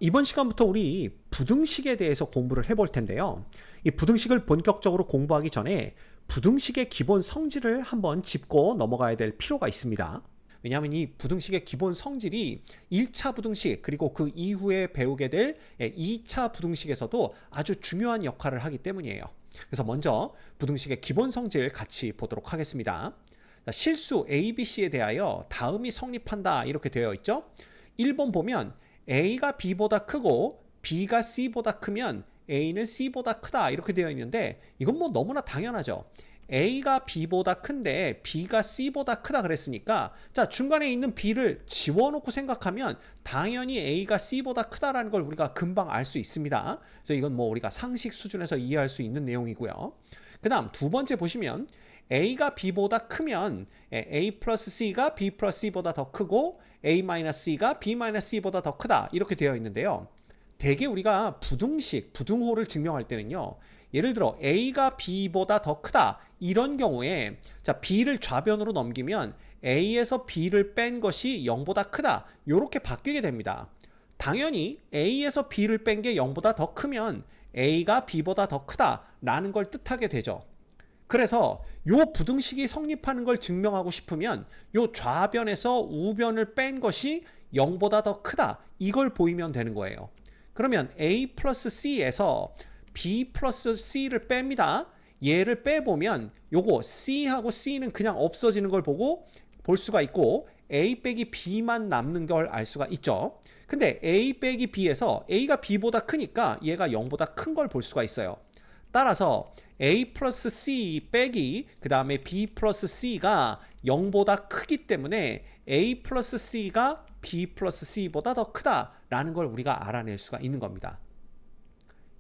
이번 시간부터 우리 부등식에 대해서 공부를 해볼 텐데요. 이 부등식을 본격적으로 공부하기 전에 부등식의 기본 성질을 한번 짚고 넘어가야 될 필요가 있습니다. 왜냐하면 이 부등식의 기본 성질이 1차 부등식 그리고 그 이후에 배우게 될 2차 부등식에서도 아주 중요한 역할을 하기 때문이에요. 그래서 먼저 부등식의 기본 성질 같이 보도록 하겠습니다. 실수 A, B, C에 대하여 다음이 성립한다 이렇게 되어 있죠. 1번 보면 A가 B보다 크고 B가 C보다 크면 A는 C보다 크다 이렇게 되어 있는데 이건 뭐 너무나 당연하죠. A가 B보다 큰데 B가 C보다 크다 그랬으니까 자 중간에 있는 B를 지워놓고 생각하면 당연히 A가 C보다 크다라는 걸 우리가 금방 알 수 있습니다. 그래서 이건 뭐 우리가 상식 수준에서 이해할 수 있는 내용이고요. 그 다음 두 번째 보시면 A가 B보다 크면 A 플러스 C가 B 플러스 C보다 더 크고 A 마이너스 C가 B 마이너스 C보다 더 크다 이렇게 되어 있는데요. 대개 우리가 부등식, 부등호를 증명할 때는요. 예를 들어 A가 B보다 더 크다 이런 경우에 자 B를 좌변으로 넘기면 A에서 B를 뺀 것이 0보다 크다 이렇게 바뀌게 됩니다. 당연히 A에서 B를 뺀 게 0보다 더 크면 A가 B보다 더 크다라는 걸 뜻하게 되죠. 그래서 요 부등식이 성립하는 걸 증명하고 싶으면 요 좌변에서 우변을 뺀 것이 0보다 더 크다 이걸 보이면 되는 거예요. 그러면 A 플러스 C에서 B 플러스 C를 뺍니다. 얘를 빼보면 요거 C하고 C는 그냥 없어지는 걸 보고 볼 수가 있고 A 빼기 B만 남는 걸 알 수가 있죠. 근데 A 빼기 B에서 A가 B보다 크니까 얘가 0보다 큰 걸 볼 수가 있어요. 따라서 A 플러스 C 빼기 그 다음에 B 플러스 C가 0보다 크기 때문에 A 플러스 C가 B 플러스 C보다 더 크다라는 걸 우리가 알아낼 수가 있는 겁니다.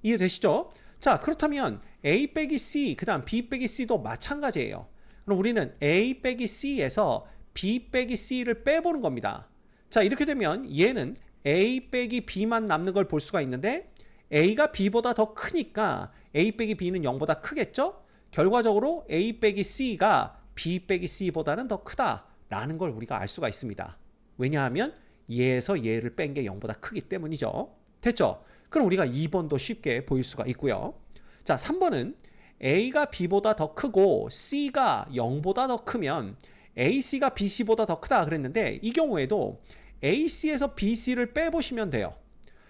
이해되시죠? 자 그렇다면 A 빼기 C 그 다음 B 빼기 C도 마찬가지예요. 그럼 우리는 A 빼기 C에서 B 빼기 C를 빼보는 겁니다. 자 이렇게 되면 얘는 A 빼기 B만 남는 걸 볼 수가 있는데 A가 B보다 더 크니까 A 빼기 B는 0보다 크겠죠? 결과적으로 A 빼기 C가 B 빼기 C보다는 더 크다라는 걸 우리가 알 수가 있습니다. 왜냐하면 얘에서 얘를 뺀 게 0보다 크기 때문이죠. 됐죠? 그럼 우리가 2번도 쉽게 보일 수가 있고요. 자, 3번은 A가 B보다 더 크고 C가 0보다 더 크면 AC가 BC보다 더 크다 그랬는데 이 경우에도 AC에서 BC를 빼보시면 돼요.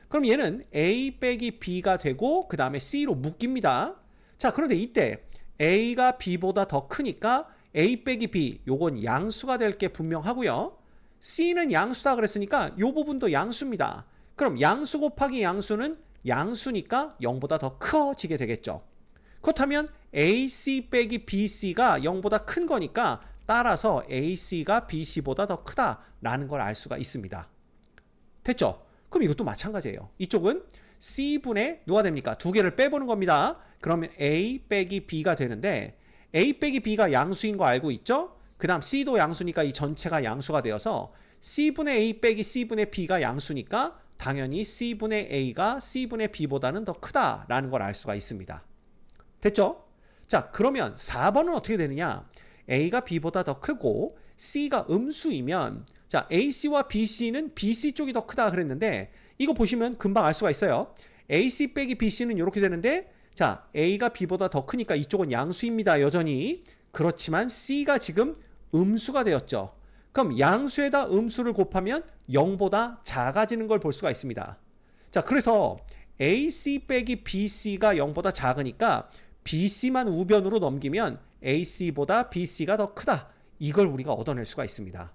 그럼 얘는 A 빼기 B가 되고 그 다음에 C로 묶입니다. 자 그런데 이때 A가 B보다 더 크니까 A 빼기 B 요건 양수가 될 게 분명하고요. C는 양수다 그랬으니까 요 부분도 양수입니다. 그럼 양수 곱하기 양수는 양수니까 0보다 더 커지게 되겠죠. 그렇다면 AC 빼기 BC가 0보다 큰 거니까 따라서 AC가 BC보다 더 크다라는 걸 알 수가 있습니다. 됐죠? 그럼 이것도 마찬가지예요. 이쪽은 C분의 누가 됩니까? 두 개를 빼보는 겁니다. 그러면 A 빼기 B가 되는데 A 빼기 B가 양수인 거 알고 있죠? 그 다음 C도 양수니까 이 전체가 양수가 되어서 C분의 A 빼기 C분의 B가 양수니까 당연히 C분의 A가 C분의 B보다는 더 크다라는 걸 알 수가 있습니다. 됐죠? 자 그러면 4번은 어떻게 되느냐? A가 B보다 더 크고 C가 음수이면 자 AC와 BC는 BC 쪽이 더 크다 그랬는데 이거 보시면 금방 알 수가 있어요. AC 빼기 BC는 이렇게 되는데 자 A가 B보다 더 크니까 이쪽은 양수입니다. 여전히. 그렇지만 C가 지금 음수가 되었죠. 그럼 양수에다 음수를 곱하면 0보다 작아지는 걸 볼 수가 있습니다. 자 그래서 AC 빼기 BC가 0보다 작으니까 BC만 우변으로 넘기면 AC보다 BC가 더 크다. 이걸 우리가 얻어낼 수가 있습니다.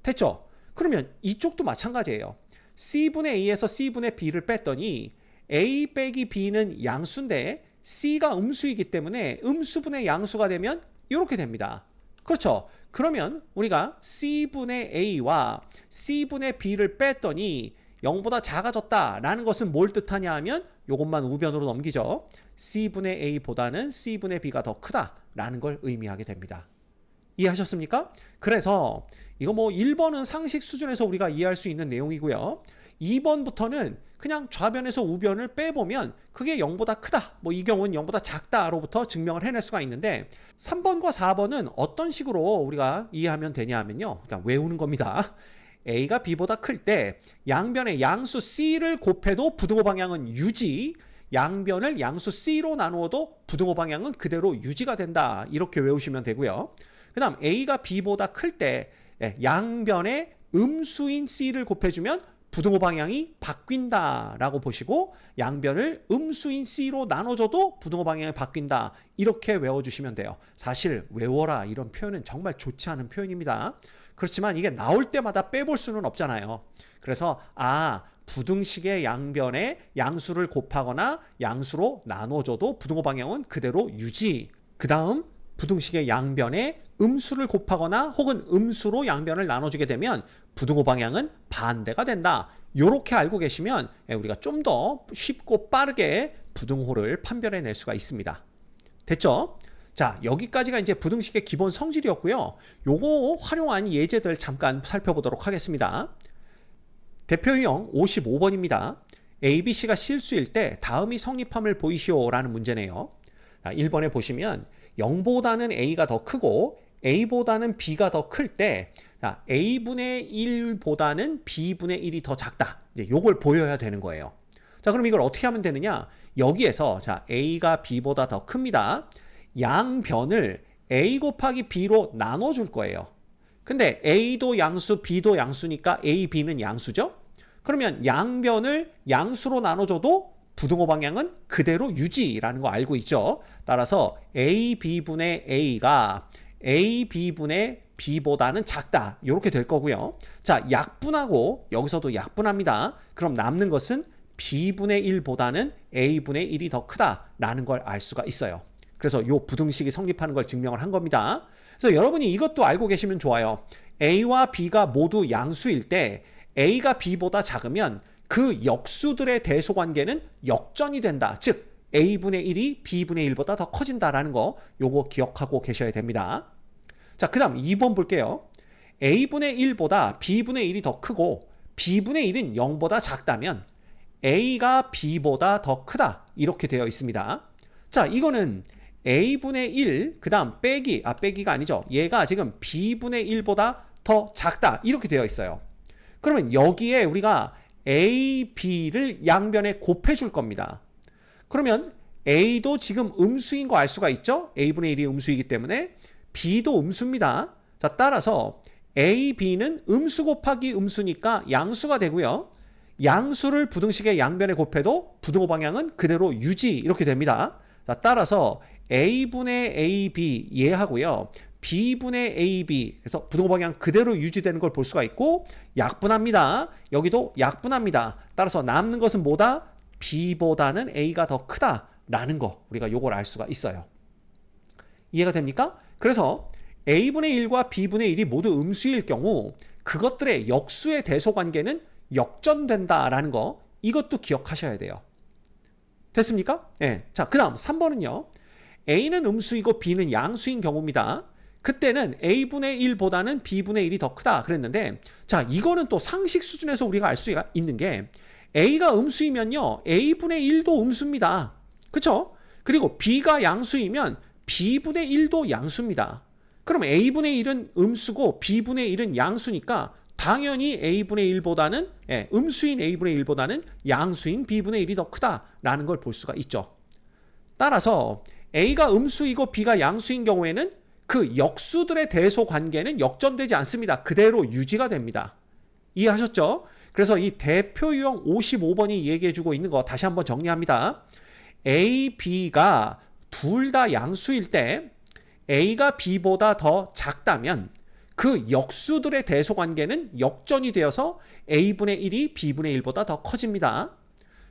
됐죠? 그러면 이쪽도 마찬가지예요. C분의 A에서 C분의 B를 뺐더니 A 빼기 B는 양수인데 C가 음수이기 때문에 음수분의 양수가 되면 이렇게 됩니다. 그렇죠? 그러면 우리가 C분의 A와 C분의 B를 뺐더니 0보다 작아졌다라는 것은 뭘 뜻하냐 하면 이것만 우변으로 넘기죠. C분의 A보다는 C분의 B가 더 크다라는 걸 의미하게 됩니다. 이해하셨습니까? 그래서 이거 뭐 1번은 상식 수준에서 우리가 이해할 수 있는 내용이고요. 2번부터는 그냥 좌변에서 우변을 빼보면 그게 0보다 크다. 뭐 이 경우는 0보다 작다로부터 증명을 해낼 수가 있는데 3번과 4번은 어떤 식으로 우리가 이해하면 되냐 하면요. 그냥 외우는 겁니다. A가 B보다 클 때 양변의 양수 C를 곱해도 부등호 방향은 유지, 양변을 양수 C로 나누어도 부등호 방향은 그대로 유지가 된다. 이렇게 외우시면 되고요. 그 다음 A가 B보다 클 때 양변의 음수인 C를 곱해주면 부등호 방향이 바뀐다 라고 보시고, 양변을 음수인 C로 나눠줘도 부등호 방향이 바뀐다, 이렇게 외워주시면 돼요. 사실 외워라 이런 표현은 정말 좋지 않은 표현입니다. 그렇지만 이게 나올 때마다 빼볼 수는 없잖아요. 그래서 부등식의 양변에 양수를 곱하거나 양수로 나눠줘도 부등호 방향은 그대로 유지. 그 다음 부등식의 양변에 음수를 곱하거나 혹은 음수로 양변을 나눠주게 되면 부등호 방향은 반대가 된다. 이렇게 알고 계시면 우리가 좀 더 쉽고 빠르게 부등호를 판별해낼 수가 있습니다. 됐죠? 자, 여기까지가 이제 부등식의 기본 성질이었고요. 요거 활용한 예제들 잠깐 살펴보도록 하겠습니다. 대표 유형 55번입니다. ABC가 실수일 때 다음이 성립함을 보이시오 라는 문제네요. 1번에 보시면 0보다는 A가 더 크고 A보다는 B가 더 클 때 A분의 1보다는 B분의 1이 더 작다. 이제 요걸 보여야 되는 거예요. 자, 그럼 이걸 어떻게 하면 되느냐? 여기에서 A가 B보다 더 큽니다. 양변을 A 곱하기 B로 나눠줄 거예요. 근데 A도 양수, B도 양수니까 A, B는 양수죠? 그러면 양변을 양수로 나눠줘도 부등호 방향은 그대로 유지라는 거 알고 있죠? 따라서 A, B분의 A가 A, B분의 B보다는 작다. 이렇게 될 거고요. 자, 약분하고 여기서도 약분합니다. 그럼 남는 것은 B분의 1보다는 A분의 1이 더 크다라는 걸 알 수가 있어요. 그래서 이 부등식이 성립하는 걸 증명을 한 겁니다. 그래서 여러분이 이것도 알고 계시면 좋아요. A와 B가 모두 양수일 때 A가 B보다 작으면 그 역수들의 대소관계는 역전이 된다. 즉 A분의 1이 B분의 1보다 더 커진다라는 거 요거 기억하고 계셔야 됩니다. 자, 그 다음 2번 볼게요. A분의 1보다 B분의 1이 더 크고 B분의 1은 0보다 작다면 A가 B보다 더 크다. 이렇게 되어 있습니다. 자, 이거는 A분의 1, 그 다음 빼기가 아니죠. 얘가 지금 B분의 1보다 더 작다. 이렇게 되어 있어요. 그러면 여기에 우리가 A, B를 양변에 곱해줄 겁니다. 그러면 A도 지금 음수인 거 알 수가 있죠? A분의 1이 음수이기 때문에 B도 음수입니다. 자, 따라서 A, B는 음수 곱하기 음수니까 양수가 되고요. 양수를 부등식의 양변에 곱해도 부등호 방향은 그대로 유지 이렇게 됩니다. 자, 따라서 A분의 AB 얘하고요. B분의 AB 그래서 부등호 방향 그대로 유지되는 걸 볼 수가 있고, 약분합니다. 여기도 약분합니다. 따라서 남는 것은 뭐다? B보다는 A가 더 크다라는 거 우리가 요걸 알 수가 있어요. 이해가 됩니까? 그래서 A분의 1과 B분의 1이 모두 음수일 경우 그것들의 역수의 대소관계는 역전된다라는 거 이것도 기억하셔야 돼요. 됐습니까? 네. 자, 그 다음 3번은요. A는 음수이고 B는 양수인 경우입니다. 그때는 A분의 1보다는 B분의 1이 더 크다 그랬는데, 자, 이거는 또 상식 수준에서 우리가 알 수가 있는 게 A가 음수이면요. A분의 1도 음수입니다. 그쵸? 그리고 B가 양수이면 B분의 1도 양수입니다. 그럼 A분의 1은 음수고 B분의 1은 양수니까 당연히 A분의 1보다는 음수인 A분의 1보다는 양수인 B분의 1이 더 크다라는 걸 볼 수가 있죠. 따라서 A가 음수이고 B가 양수인 경우에는 그 역수들의 대소 관계는 역전되지 않습니다. 그대로 유지가 됩니다. 이해하셨죠? 그래서 이 대표 유형 55번이 얘기해주고 있는 거 다시 한번 정리합니다. A, B가 둘 다 양수일 때 A가 B보다 더 작다면 그 역수들의 대소관계는 역전이 되어서 A분의 1이 B분의 1보다 더 커집니다.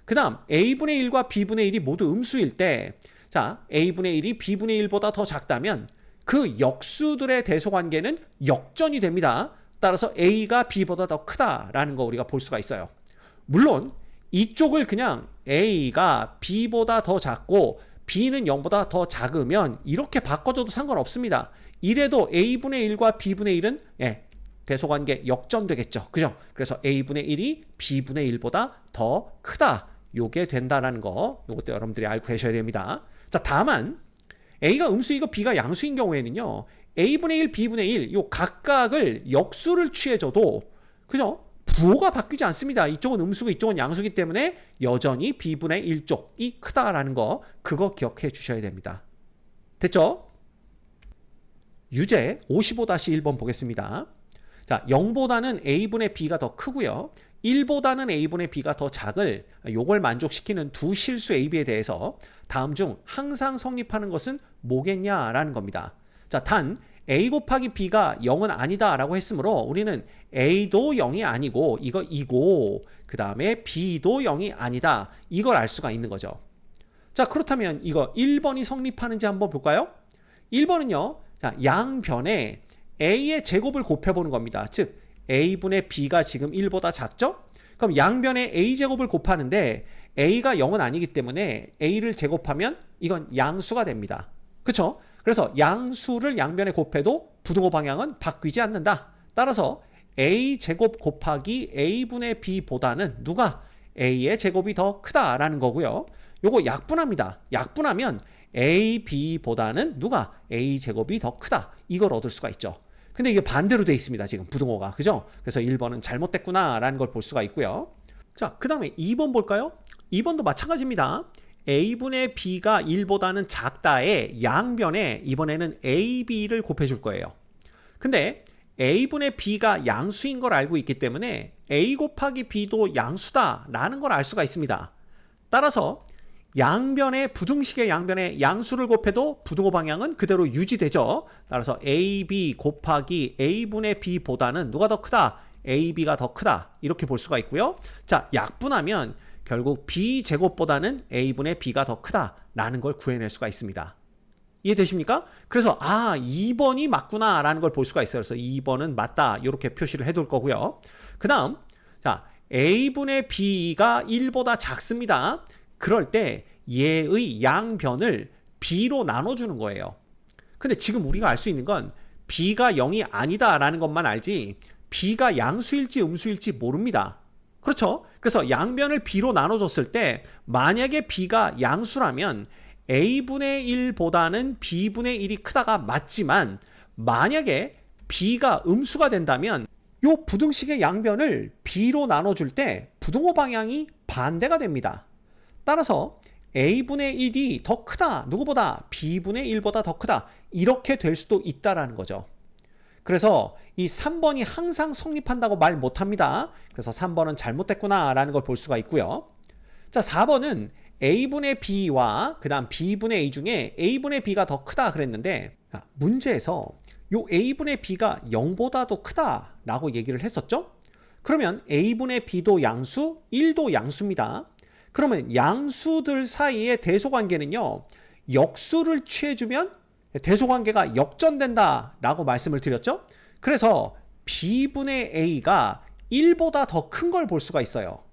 그 다음 A분의 1과 B분의 1이 모두 음수일 때 자, A분의 1이 B분의 1보다 더 작다면 그 역수들의 대소관계는 역전이 됩니다. 따라서 A가 B보다 더 크다라는 거 우리가 볼 수가 있어요. 물론 이쪽을 그냥 A가 B보다 더 작고 B는 0보다 더 작으면 이렇게 바꿔줘도 상관없습니다. 이래도 A분의 1과 B분의 1은 대소관계 역전되겠죠. 그죠? 그래서 A분의 1이 B분의 1보다 더 크다. 요게 된다는 거 요것도 여러분들이 알고 계셔야 됩니다. 자, 다만 A가 음수이고 B가 양수인 경우에는요. A분의 1, B분의 1 요 각각을 역수를 취해줘도 그죠? 부호가 바뀌지 않습니다. 이쪽은 음수고 이쪽은 양수기 때문에 여전히 b분의 1쪽이 크다라는 거, 그거 기억해 주셔야 됩니다. 됐죠? 유제 55-1번 보겠습니다. 자, 0보다는 a분의 b가 더 크고요. 1보다는 a분의 b가 더 작을 요걸 만족시키는 두 실수 a, b에 대해서 다음 중 항상 성립하는 것은 뭐겠냐라는 겁니다. 자, 단 a 곱하기 b가 0은 아니다 라고 했으므로 우리는 a도 0이 아니고 이거 2고 그 다음에 b도 0이 아니다, 이걸 알 수가 있는 거죠. 자, 그렇다면 이거 1번이 성립하는지 한번 볼까요? 1번은요, 자, 양변에 a의 제곱을 곱해보는 겁니다. 즉 a분의 b가 지금 1보다 작죠? 그럼 양변에 a제곱을 곱하는데 a가 0은 아니기 때문에 a를 제곱하면 이건 양수가 됩니다. 그렇죠? 그래서 양수를 양변에 곱해도 부등호 방향은 바뀌지 않는다. 따라서 a제곱 곱하기 a분의 b보다는 누가? a의 제곱이 더 크다라는 거고요. 요거 약분합니다. 약분하면 ab보다는 누가? a제곱이 더 크다. 이걸 얻을 수가 있죠. 근데 이게 반대로 돼 있습니다. 지금 부등호가. 그죠? 그래서 1번은 잘못됐구나라는 걸 볼 수가 있고요. 자, 그 다음에 2번 볼까요? 2번도 마찬가지입니다. a분의 b가 1보다는 작다의 양변에 이번에는 ab를 곱해줄 거예요. 근데 a분의 b가 양수인 걸 알고 있기 때문에 a 곱하기 b도 양수다라는 걸 알 수가 있습니다. 따라서 양변에, 부등식의 양변에 양수를 곱해도 부등호 방향은 그대로 유지되죠. 따라서 ab 곱하기 a분의 b보다는 누가 더 크다? ab가 더 크다. 이렇게 볼 수가 있고요. 자, 약분하면 결국 b제곱보다는 a분의 b가 더 크다라는 걸 구해낼 수가 있습니다. 이해되십니까? 그래서 2번이 맞구나 라는 걸 볼 수가 있어요. 그래서 2번은 맞다, 이렇게 표시를 해둘 거고요. 그 다음, 자, a분의 b가 1보다 작습니다. 그럴 때 얘의 양변을 b로 나눠주는 거예요. 근데 지금 우리가 알 수 있는 건 b가 0이 아니다 라는 것만 알지 b가 양수일지 음수일지 모릅니다. 그렇죠? 그래서 양변을 b로 나눠줬을 때 만약에 b가 양수라면 a분의 1보다는 b분의 1이 크다가 맞지만, 만약에 b가 음수가 된다면 요 부등식의 양변을 b로 나눠줄 때 부등호 방향이 반대가 됩니다. 따라서 a분의 1이 더 크다, 누구보다? b분의 1보다 더 크다, 이렇게 될 수도 있다라는 거죠. 그래서 이 3번이 항상 성립한다고 말 못합니다. 그래서 3번은 잘못됐구나 라는 걸 볼 수가 있고요. 자, 4번은 a분의 b와 그 다음 b분의 a 중에 a분의 b가 더 크다 그랬는데, 문제에서 요 a분의 b가 0보다도 크다 라고 얘기를 했었죠. 그러면 a분의 b도 양수, 1도 양수입니다. 그러면 양수들 사이의 대소관계는요, 역수를 취해주면 대소관계가 역전된다 라고 말씀을 드렸죠. 그래서 b분의 a가 1보다 더 큰 걸 볼 수가 있어요.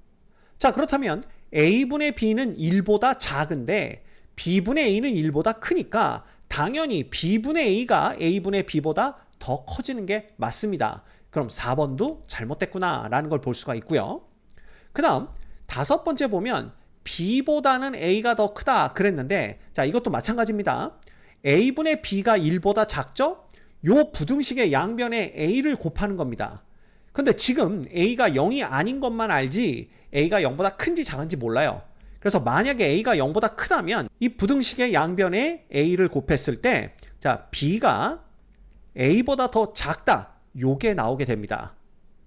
자, 그렇다면 a분의 b는 1보다 작은데 b분의 a는 1보다 크니까 당연히 b분의 a가 a분의 b보다 더 커지는 게 맞습니다. 그럼 4번도 잘못됐구나 라는 걸 볼 수가 있고요. 그 다음 5번째 보면 b보다는 a가 더 크다 그랬는데, 자, 이것도 마찬가지입니다. a분의 b가 1보다 작죠? 요 부등식의 양변에 a를 곱하는 겁니다. 근데 지금 a가 0이 아닌 것만 알지 a가 0보다 큰지 작은지 몰라요. 그래서 만약에 a가 0보다 크다면 이 부등식의 양변에 a를 곱했을 때, 자, b가 a보다 더 작다, 요게 나오게 됩니다.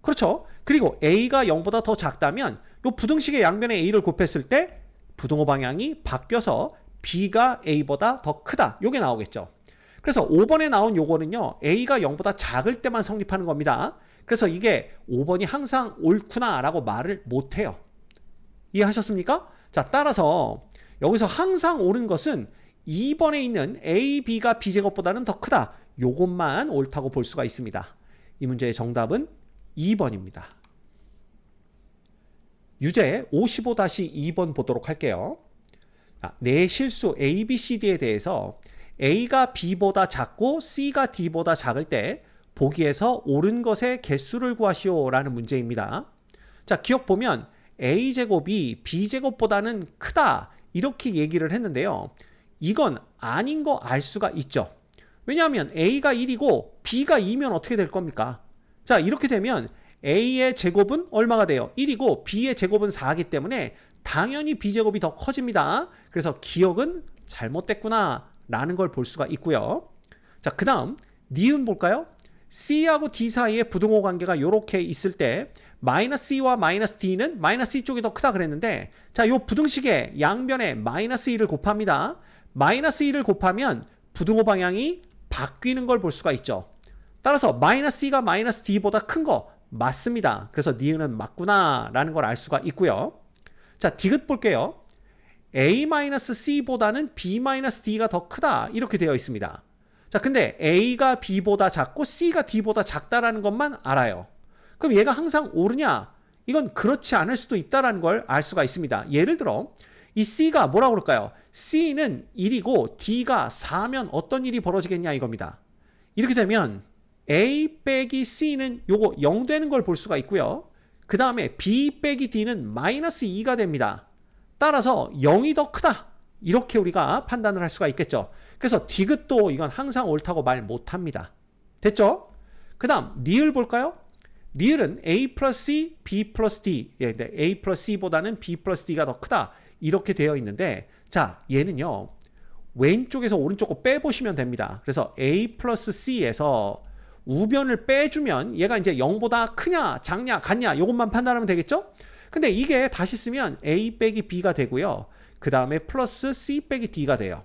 그렇죠? 그리고 a가 0보다 더 작다면 이 부등식의 양변에 a를 곱했을 때 부등호 방향이 바뀌어서 b가 a보다 더 크다, 요게 나오겠죠. 그래서 5번에 나온 요거는요, a가 0보다 작을 때만 성립하는 겁니다. 그래서 이게 5번이 항상 옳구나 라고 말을 못해요. 이해하셨습니까? 자, 따라서 여기서 항상 옳은 것은 2번에 있는 a, b가 b제곱보다는 더 크다, 요것만 옳다고 볼 수가 있습니다. 이 문제의 정답은 2번입니다. 유제 55-2번 보도록 할게요. 내 실수 A, B, C, D에 대해서 A가 B보다 작고 C가 D보다 작을 때 보기에서 옳은 것의 개수를 구하시오 라는 문제입니다. 자, 기억 보면 A제곱이 B제곱보다는 크다 이렇게 얘기를 했는데요. 이건 아닌 거 알 수가 있죠. 왜냐하면 A가 1이고 B가 2면 어떻게 될 겁니까? 자, 이렇게 되면 A의 제곱은 얼마가 돼요? 1이고 B의 제곱은 4이기 때문에 당연히 B제곱이 더 커집니다. 그래서 기억은 잘못됐구나 라는 걸 볼 수가 있고요. 자, 그 다음 니은 볼까요? C하고 D 사이에 부등호 관계가 이렇게 있을 때 마이너스 C와 마이너스 D는 마이너스 C 쪽이 더 크다 그랬는데, 자, 요 부등식의 양변에 마이너스 1을 곱합니다. 마이너스 1을 곱하면 부등호 방향이 바뀌는 걸 볼 수가 있죠. 따라서 마이너스 C가 마이너스 D보다 큰 거 맞습니다. 그래서 니은은 맞구나 라는 걸 알 수가 있고요. 자, 디귿 볼게요. A-C보다는 B-D가 더 크다 이렇게 되어 있습니다. 자, 근데 A가 B보다 작고 C가 D보다 작다라는 것만 알아요. 그럼 얘가 항상 옳으냐? 이건 그렇지 않을 수도 있다는 걸 알 수가 있습니다. 예를 들어 이 C가 뭐라고 그럴까요? C는 1이고 D가 4면 어떤 일이 벌어지겠냐 이겁니다. 이렇게 되면 A 빼기 C는 요거 0 되는 걸 볼 수가 있고요. 그 다음에 B 빼기 D는 마이너스 2가 됩니다. 따라서 0이 더 크다. 이렇게 우리가 판단을 할 수가 있겠죠. 그래서 디귿도 이건 항상 옳다고 말 못합니다. 됐죠? 그 다음 리을 볼까요? 리을은 A 플러스 C, B 플러스 D. A 플러스 C보다는 B 플러스 D가 더 크다. 이렇게 되어 있는데, 자, 얘는요. 왼쪽에서 오른쪽으로 빼보시면 됩니다. 그래서 A 플러스 C에서 우변을 빼주면 얘가 이제 0보다 크냐, 작냐, 같냐 이것만 판단하면 되겠죠? 근데 이게 다시 쓰면 A 빼기 B가 되고요. 그 다음에 플러스 C 빼기 D가 돼요.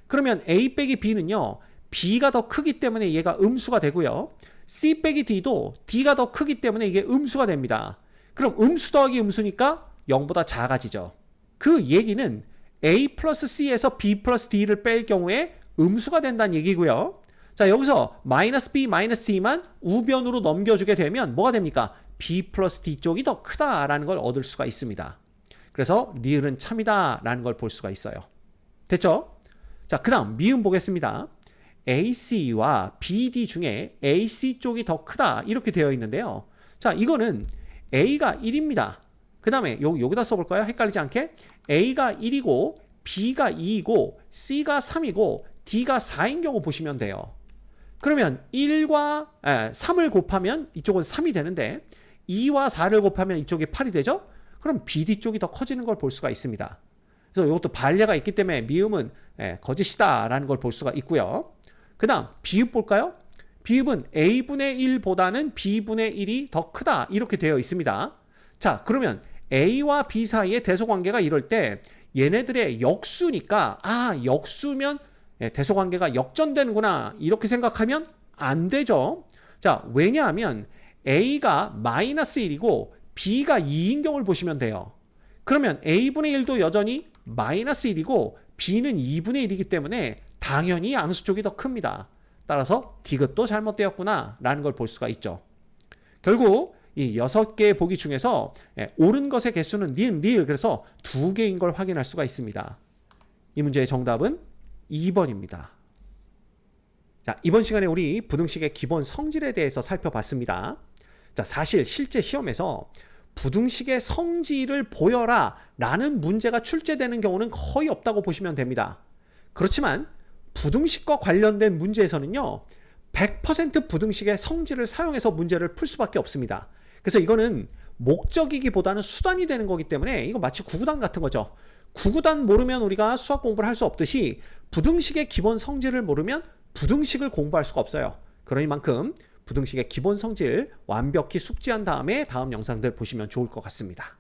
그러면 A 빼기 B는요. B가 더 크기 때문에 얘가 음수가 되고요. C 빼기 D도 D가 더 크기 때문에 이게 음수가 됩니다. 그럼 음수 더하기 음수니까 0보다 작아지죠. 그 얘기는 A 플러스 C에서 B 플러스 D를 뺄 경우에 음수가 된다는 얘기고요. 자, 여기서 마이너스 B 마이너스 D만 우변으로 넘겨주게 되면 뭐가 됩니까? B 플러스 D 쪽이 더 크다라는 걸 얻을 수가 있습니다. 그래서 리을은 참이다 라는 걸 볼 수가 있어요. 됐죠? 자, 그 다음 미음 보겠습니다. AC와 BD 중에 AC 쪽이 더 크다 이렇게 되어 있는데요. 자, 이거는 A가 1입니다. 그 다음에 여기다 써볼까요? 헷갈리지 않게. A가 1이고 B가 2이고 C가 3이고 D가 4인 경우 보시면 돼요. 그러면 3을 곱하면 이쪽은 3이 되는데 2와 4를 곱하면 이쪽이 8이 되죠? 그럼 BD 쪽이 더 커지는 걸 볼 수가 있습니다. 그래서 이것도 반례가 있기 때문에 미음은 거짓이다라는 걸 볼 수가 있고요. 그 다음 비읍 볼까요? 비읍은 A분의 1보다는 B분의 1이 더 크다 이렇게 되어 있습니다. 자, 그러면 A와 B 사이의 대소관계가 이럴 때 얘네들의 역수니까 역수면 대소관계가 역전되는구나 이렇게 생각하면 안 되죠. 자, 왜냐하면 A가 마이너스 1이고 B가 2인 경우를 보시면 돼요. 그러면 A분의 1도 여전히 마이너스 1이고 B는 2분의 1이기 때문에 당연히 양수 쪽이 더 큽니다. 따라서 디귿도 잘못되었구나 라는 걸 볼 수가 있죠. 결국 이 6개의 보기 중에서 옳은 것의 개수는 니은, 리을, 그래서 2개인 걸 확인할 수가 있습니다. 이 문제의 정답은 2번입니다. 자, 이번 시간에 우리 부등식의 기본 성질에 대해서 살펴봤습니다. 자, 사실 실제 시험에서 부등식의 성질을 보여라 라는 문제가 출제되는 경우는 거의 없다고 보시면 됩니다. 그렇지만 부등식과 관련된 문제에서는요 100% 부등식의 성질을 사용해서 문제를 풀 수밖에 없습니다. 그래서 이거는 목적이기보다는 수단이 되는 거기 때문에 이거 마치 구구단 같은 거죠. 구구단 모르면 우리가 수학 공부를 할 수 없듯이 부등식의 기본 성질을 모르면 부등식을 공부할 수가 없어요. 그러니만큼 부등식의 기본 성질 완벽히 숙지한 다음에 다음 영상들 보시면 좋을 것 같습니다.